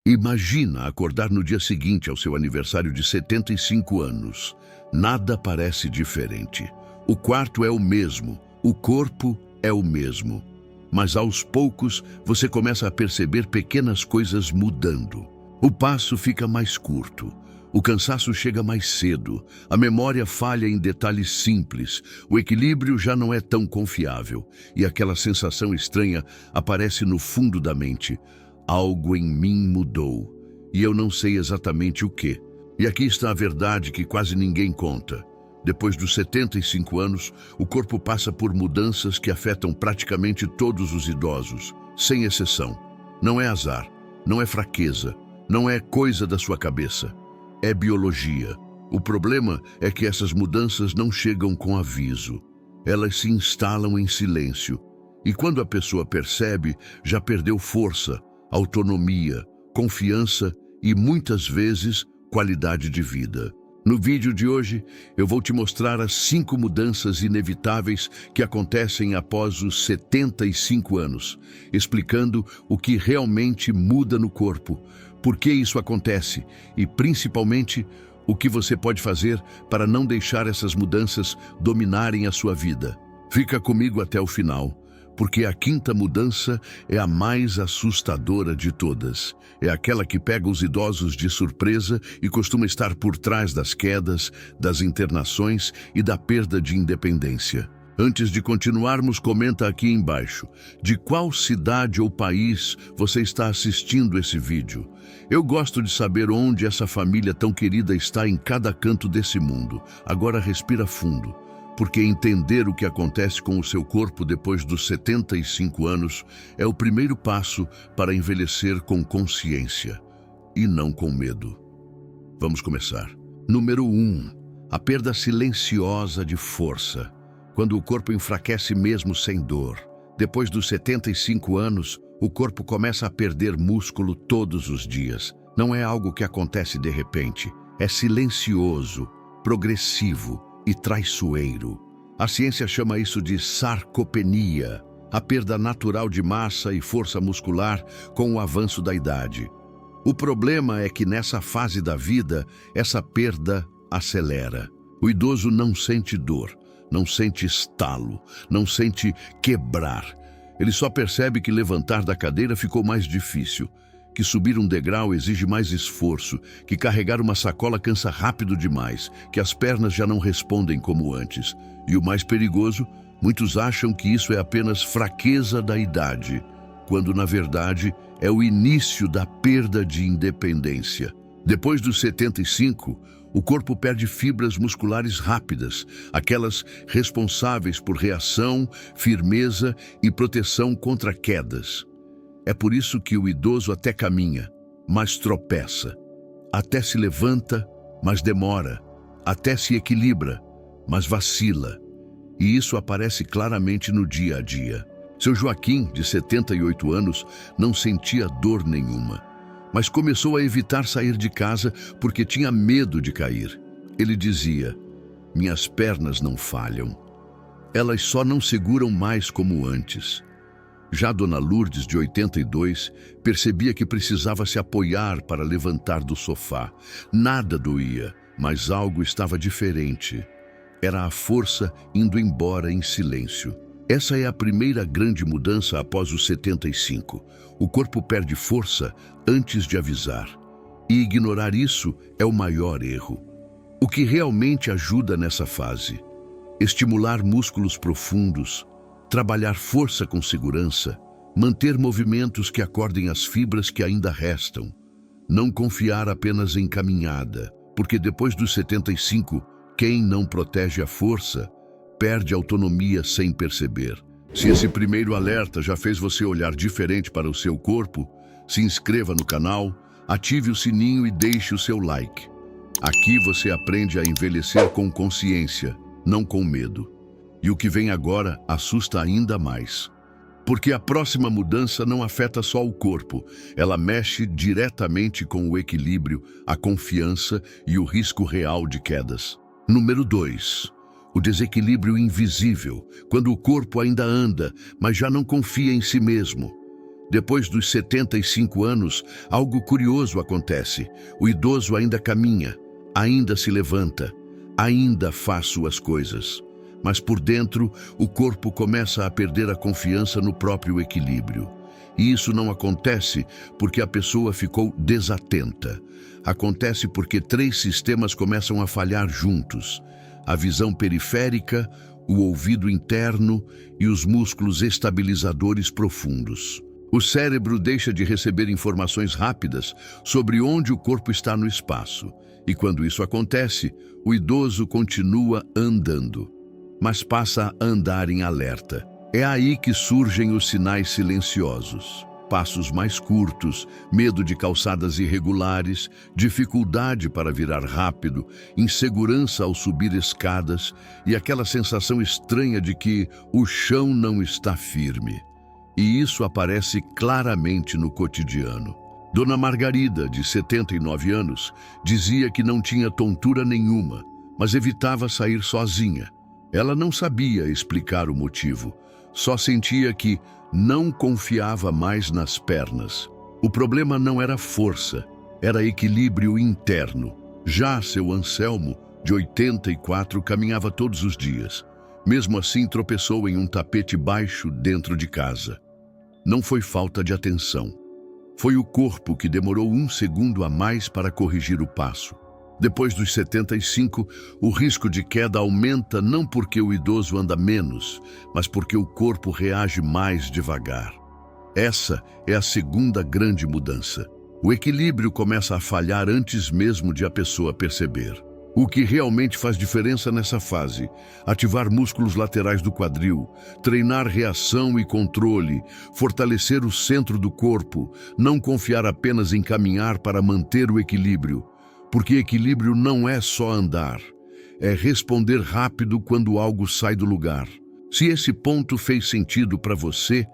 Imagina acordar no dia seguinte ao seu aniversário de 75 anos. Nada parece diferente. O quarto é o mesmo, o corpo é o mesmo. Mas aos poucos você começa a perceber pequenas coisas mudando. O passo fica mais curto. O cansaço chega mais cedo, a memória falha em detalhes simples, o equilíbrio já não é tão confiável e aquela sensação estranha aparece no fundo da mente. Algo em mim mudou e eu não sei exatamente o quê. E aqui está a verdade que quase ninguém conta. Depois dos 75 anos, o corpo passa por mudanças que afetam praticamente todos os idosos, sem exceção. Não é azar, não é fraqueza, não é coisa da sua cabeça. É biologia. O problema é que essas mudanças não chegam com aviso. Elas se instalam em silêncio. E quando a pessoa percebe, já perdeu força, autonomia, confiança e, muitas vezes, qualidade de vida. No vídeo de hoje, eu vou te mostrar as 5 mudanças inevitáveis que acontecem após os 75 anos, explicando o que realmente muda no corpo, por que isso acontece e, principalmente, o que você pode fazer para não deixar essas mudanças dominarem a sua vida. Fica comigo até o final, porque a 5ª mudança é a mais assustadora de todas. É aquela que pega os idosos de surpresa e costuma estar por trás das quedas, das internações e da perda de independência. Antes de continuarmos, comenta aqui embaixo de qual cidade ou país você está assistindo esse vídeo. Eu gosto de saber onde essa família tão querida está em cada canto desse mundo. Agora respira fundo, porque entender o que acontece com o seu corpo depois dos 75 anos é o primeiro passo para envelhecer com consciência e não com medo. Vamos começar. Número 1. A perda silenciosa de força. Quando o corpo enfraquece mesmo sem dor. Depois dos 75 anos, o corpo começa a perder músculo todos os dias. Não é algo que acontece de repente. É silencioso, progressivo e traiçoeiro. A ciência chama isso de sarcopenia, a perda natural de massa e força muscular com o avanço da idade. O problema é que nessa fase da vida, essa perda acelera. O idoso não sente dor, não sente estalo, não sente quebrar. Ele só percebe que levantar da cadeira ficou mais difícil, que subir um degrau exige mais esforço, que carregar uma sacola cansa rápido demais, que as pernas já não respondem como antes. E o mais perigoso, muitos acham que isso é apenas fraqueza da idade, quando na verdade é o início da perda de independência. Depois dos 75, o corpo perde fibras musculares rápidas, aquelas responsáveis por reação, firmeza e proteção contra quedas. É por isso que o idoso até caminha, mas tropeça. Até se levanta, mas demora. Até se equilibra, mas vacila. E isso aparece claramente no dia a dia. Seu Joaquim, de 78 anos, não sentia dor nenhuma, mas começou a evitar sair de casa porque tinha medo de cair. Ele dizia: "Minhas pernas não falham. Elas só não seguram mais como antes." Já Dona Lourdes, de 82, percebia que precisava se apoiar para levantar do sofá. Nada doía, mas algo estava diferente. Era a força indo embora em silêncio. Essa é a primeira grande mudança após os 75. O corpo perde força antes de avisar. E ignorar isso é o maior erro. O que realmente ajuda nessa fase? Estimular músculos profundos, trabalhar força com segurança, manter movimentos que acordem as fibras que ainda restam. Não confiar apenas em caminhada, porque depois dos 75, quem não protege a força, perde autonomia sem perceber. Se esse primeiro alerta já fez você olhar diferente para o seu corpo, se inscreva no canal, ative o sininho e deixe o seu like. Aqui você aprende a envelhecer com consciência, não com medo. E o que vem agora assusta ainda mais. Porque a próxima mudança não afeta só o corpo, ela mexe diretamente com o equilíbrio, a confiança e o risco real de quedas. Número 2. O desequilíbrio invisível, quando o corpo ainda anda, mas já não confia em si mesmo. Depois dos 75 anos, algo curioso acontece. O idoso ainda caminha, ainda se levanta, ainda faz suas coisas. Mas por dentro, o corpo começa a perder a confiança no próprio equilíbrio. E isso não acontece porque a pessoa ficou desatenta. Acontece porque 3 sistemas começam a falhar juntos: a visão periférica, o ouvido interno e os músculos estabilizadores profundos. O cérebro deixa de receber informações rápidas sobre onde o corpo está no espaço. E quando isso acontece, o idoso continua andando, mas passa a andar em alerta. É aí que surgem os sinais silenciosos. Passos mais curtos, medo de calçadas irregulares, dificuldade para virar rápido, insegurança ao subir escadas e aquela sensação estranha de que o chão não está firme. E isso aparece claramente no cotidiano. Dona Margarida, de 79 anos, dizia que não tinha tontura nenhuma, mas evitava sair sozinha. Ela não sabia explicar o motivo, só sentia que não confiava mais nas pernas. O problema não era força, era equilíbrio interno. Já seu Anselmo, de 84, caminhava todos os dias. Mesmo assim, tropeçou em um tapete baixo dentro de casa. Não foi falta de atenção. Foi o corpo que demorou 1 segundo a mais para corrigir o passo. Depois dos 75, o risco de queda aumenta não porque o idoso anda menos, mas porque o corpo reage mais devagar. Essa é a segunda grande mudança. O equilíbrio começa a falhar antes mesmo de a pessoa perceber. O que realmente faz diferença nessa fase: ativar músculos laterais do quadril, treinar reação e controle, fortalecer o centro do corpo, não confiar apenas em caminhar para manter o equilíbrio. Porque equilíbrio não é só andar, é responder rápido quando algo sai do lugar. Se esse ponto fez sentido para você,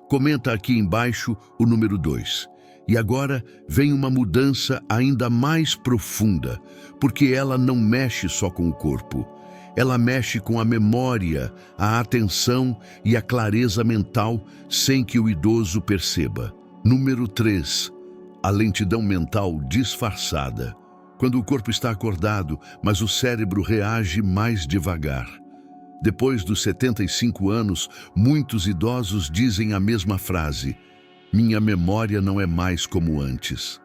comenta aqui embaixo o número 2. E agora vem uma mudança ainda mais profunda, porque ela não mexe só com o corpo. Ela mexe com a memória, a atenção e a clareza mental sem que o idoso perceba. Número 3. A lentidão mental disfarçada. Quando o corpo está acordado, mas o cérebro reage mais devagar. Depois dos 75 anos, muitos idosos dizem a mesma frase: minha memória não é mais como antes.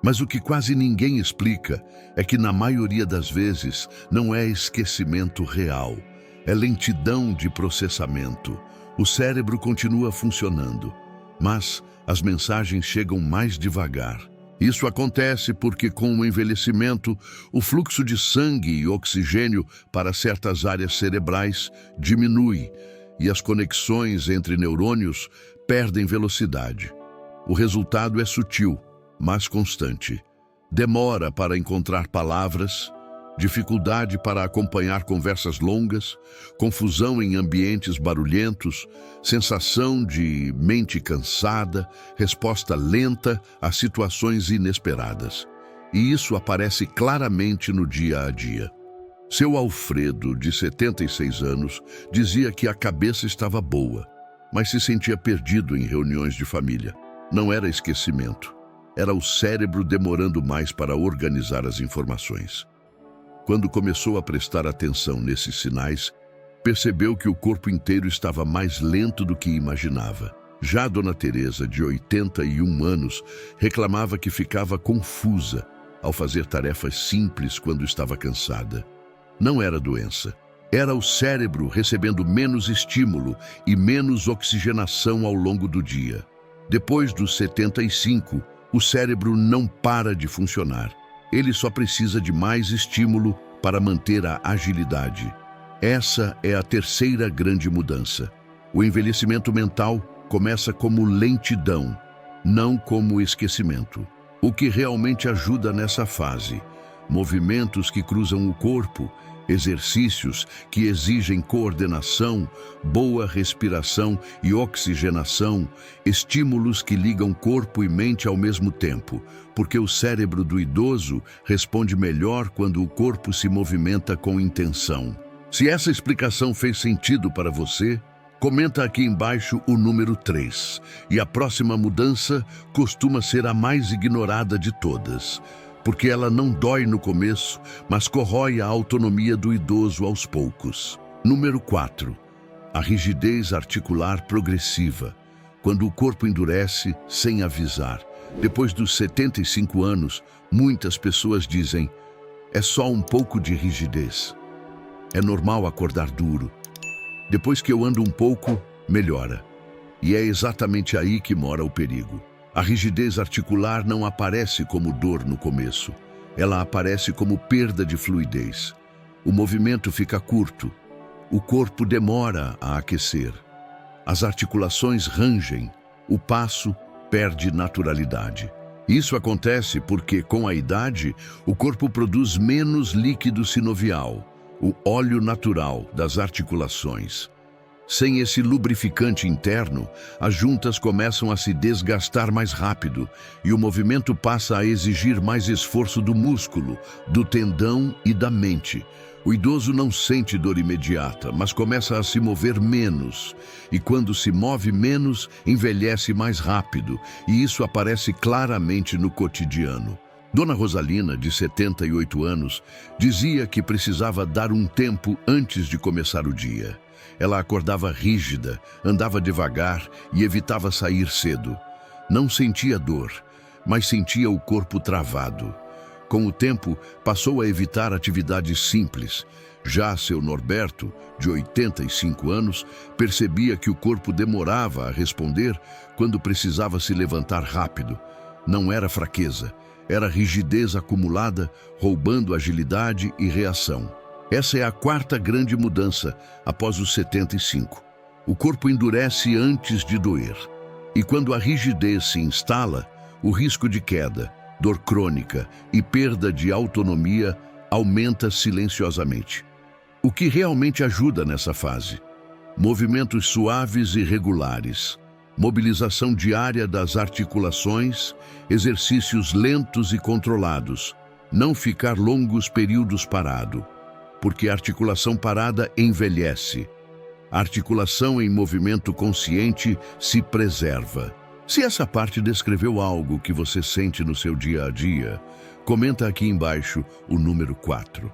Mas o que quase ninguém explica é que, na maioria das vezes, não é esquecimento real, é lentidão de processamento. O cérebro continua funcionando, mas as mensagens chegam mais devagar. Isso acontece porque, com o envelhecimento, o fluxo de sangue e oxigênio para certas áreas cerebrais diminui e as conexões entre neurônios perdem velocidade. O resultado é sutil, mas constante. Demora para encontrar palavras, dificuldade para acompanhar conversas longas, confusão em ambientes barulhentos, sensação de mente cansada, resposta lenta a situações inesperadas. E isso aparece claramente no dia a dia. Seu Alfredo, de 76 anos, dizia que a cabeça estava boa, mas se sentia perdido em reuniões de família. Não era esquecimento, era o cérebro demorando mais para organizar as informações. Quando começou a prestar atenção nesses sinais, percebeu que o corpo inteiro estava mais lento do que imaginava. Já Dona Teresa, de 81 anos, reclamava que ficava confusa ao fazer tarefas simples quando estava cansada. Não era doença. Era o cérebro recebendo menos estímulo e menos oxigenação ao longo do dia. Depois dos 75, o cérebro não para de funcionar. Ele só precisa de mais estímulo para manter a agilidade. Essa é a terceira grande mudança. O envelhecimento mental começa como lentidão, não como esquecimento. O que realmente ajuda nessa fase? Movimentos que cruzam o corpo, exercícios que exigem coordenação, boa respiração e oxigenação, estímulos que ligam corpo e mente ao mesmo tempo, porque o cérebro do idoso responde melhor quando o corpo se movimenta com intenção. Se essa explicação fez sentido para você, Comenta aqui embaixo o número 3. E a próxima mudança costuma ser a mais ignorada de todas, porque ela não dói no começo, mas corrói a autonomia do idoso aos poucos. Número 4. A rigidez articular progressiva, quando o corpo endurece sem avisar. Depois dos 75 anos, muitas pessoas dizem: é só um pouco de rigidez. É normal acordar duro. Depois que eu ando um pouco, melhora. E é exatamente aí que mora o perigo. A rigidez articular não aparece como dor no começo. Ela aparece como perda de fluidez. O movimento fica curto. O corpo demora a aquecer. As articulações rangem. O passo perde naturalidade. Isso acontece porque, com a idade, o corpo produz menos líquido sinovial, o óleo natural das articulações. Sem esse lubrificante interno, as juntas começam a se desgastar mais rápido e o movimento passa a exigir mais esforço do músculo, do tendão e da mente. O idoso não sente dor imediata, mas começa a se mover menos. E quando se move menos, envelhece mais rápido, e isso aparece claramente no cotidiano. Dona Rosalina, de 78 anos, dizia que precisava dar um tempo antes de começar o dia. Ela acordava rígida, andava devagar e evitava sair cedo. Não sentia dor, mas sentia o corpo travado. Com o tempo, passou a evitar atividades simples. Já seu Norberto, de 85 anos, percebia que o corpo demorava a responder quando precisava se levantar rápido. Não era fraqueza, era rigidez acumulada, roubando agilidade e reação. Essa é a quarta grande mudança após os 75. O corpo endurece antes de doer. E quando a rigidez se instala, o risco de queda, dor crônica e perda de autonomia aumenta silenciosamente. O que realmente ajuda nessa fase? Movimentos suaves e regulares, mobilização diária das articulações, exercícios lentos e controlados, não ficar longos períodos parado, porque a articulação parada envelhece. A articulação em movimento consciente se preserva. Se essa parte descreveu algo que você sente no seu dia a dia, comenta aqui embaixo o número 4.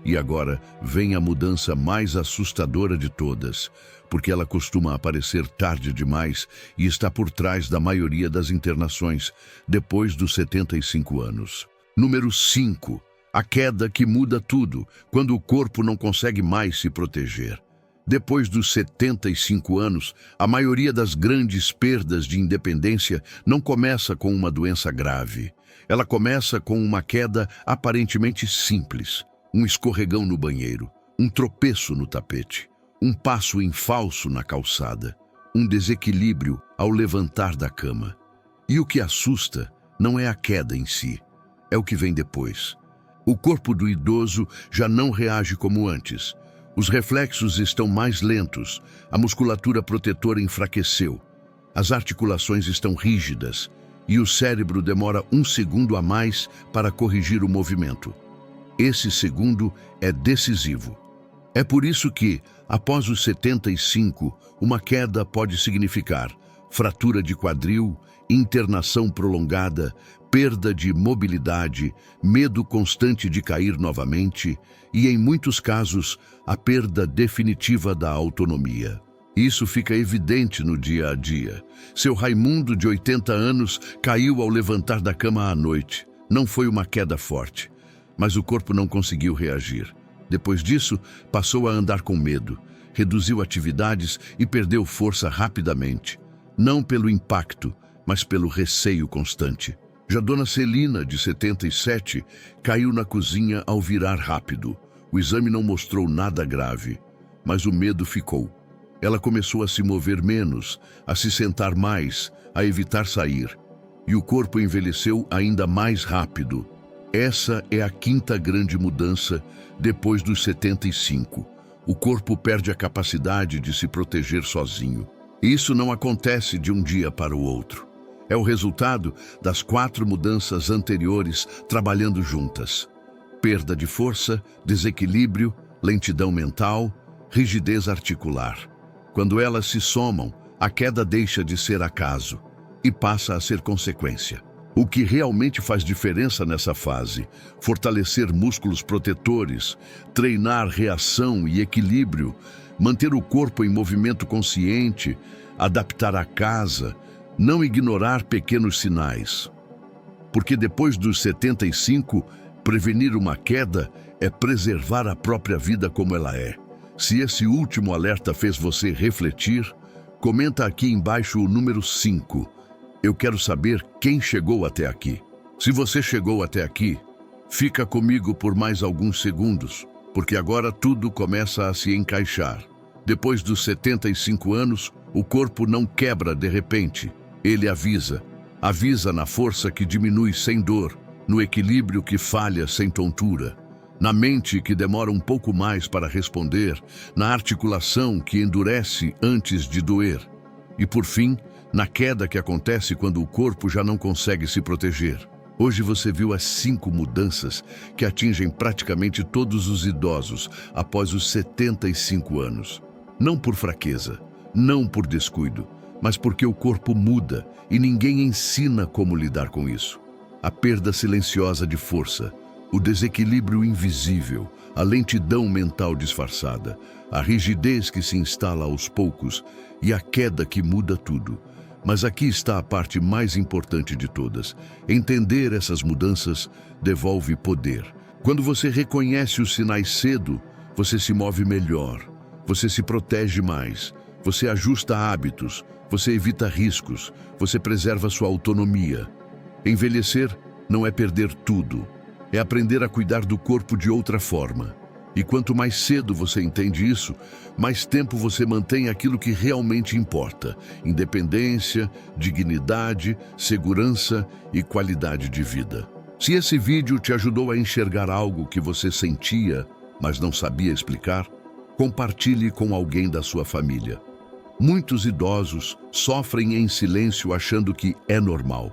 E agora vem a mudança mais assustadora de todas, porque ela costuma aparecer tarde demais e está por trás da maioria das internações, depois dos 75 anos. Número 5. A queda que muda tudo, quando o corpo não consegue mais se proteger. Depois dos 75 anos, a maioria das grandes perdas de independência não começa com uma doença grave. Ela começa com uma queda aparentemente simples. Um escorregão no banheiro, um tropeço no tapete, um passo em falso na calçada, um desequilíbrio ao levantar da cama. E o que assusta não é a queda em si, é o que vem depois. O corpo do idoso já não reage como antes. Os reflexos estão mais lentos, a musculatura protetora enfraqueceu, as articulações estão rígidas e o cérebro demora 1 segundo a mais para corrigir o movimento. Esse segundo é decisivo. É por isso que, após os 75, uma queda pode significar fratura de quadril, internação prolongada, perda de mobilidade, medo constante de cair novamente e, em muitos casos, a perda definitiva da autonomia. Isso fica evidente no dia a dia. Seu Raimundo, de 80 anos, caiu ao levantar da cama à noite. Não foi uma queda forte, mas o corpo não conseguiu reagir. Depois disso, passou a andar com medo, reduziu atividades e perdeu força rapidamente. Não pelo impacto, mas pelo receio constante. Já Dona Celina, de 77, caiu na cozinha ao virar rápido. O exame não mostrou nada grave, mas o medo ficou. Ela começou a se mover menos, a se sentar mais, a evitar sair. E o corpo envelheceu ainda mais rápido. Essa é a quinta grande mudança depois dos 75. O corpo perde a capacidade de se proteger sozinho. Isso não acontece de um dia para o outro. É o resultado das 4 mudanças anteriores trabalhando juntas. Perda de força, desequilíbrio, lentidão mental, rigidez articular. Quando elas se somam, a queda deixa de ser acaso e passa a ser consequência. O que realmente faz diferença nessa fase? Fortalecer músculos protetores, treinar reação e equilíbrio, manter o corpo em movimento consciente, adaptar a casa, não ignorar pequenos sinais. Porque depois dos 75, prevenir uma queda é preservar a própria vida como ela é. Se esse último alerta fez você refletir, comenta aqui embaixo o número 5. Eu quero saber quem chegou até aqui. Se você chegou até aqui, fica comigo por mais alguns segundos, porque agora tudo começa a se encaixar. Depois dos 75 anos, o corpo não quebra de repente. Ele avisa. Avisa na força que diminui sem dor, no equilíbrio que falha sem tontura, na mente que demora um pouco mais para responder, na articulação que endurece antes de doer. E por fim, na queda que acontece quando o corpo já não consegue se proteger. Hoje você viu as 5 mudanças que atingem praticamente todos os idosos após os 75 anos. Não por fraqueza, não por descuido, mas porque o corpo muda e ninguém ensina como lidar com isso. A perda silenciosa de força, o desequilíbrio invisível, a lentidão mental disfarçada, a rigidez que se instala aos poucos e a queda que muda tudo. Mas aqui está a parte mais importante de todas. Entender essas mudanças devolve poder. Quando você reconhece os sinais cedo, você se move melhor, você se protege mais, você ajusta hábitos, você evita riscos, você preserva sua autonomia. Envelhecer não é perder tudo, é aprender a cuidar do corpo de outra forma. E quanto mais cedo você entende isso, mais tempo você mantém aquilo que realmente importa: independência, dignidade, segurança e qualidade de vida. Se esse vídeo te ajudou a enxergar algo que você sentia, mas não sabia explicar, compartilhe com alguém da sua família. Muitos idosos sofrem em silêncio achando que é normal,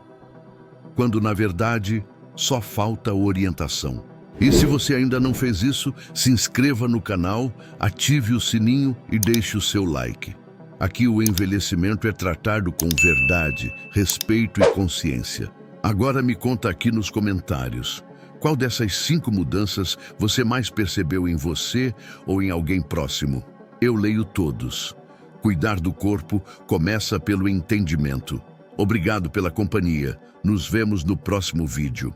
quando na verdade só falta orientação. E se você ainda não fez isso, se inscreva no canal, ative o sininho e deixe o seu like. Aqui o envelhecimento é tratado com verdade, respeito e consciência. Agora me conta aqui nos comentários, qual dessas 5 mudanças você mais percebeu em você ou em alguém próximo? Eu leio todos. Cuidar do corpo começa pelo entendimento. Obrigado pela companhia. Nos vemos no próximo vídeo.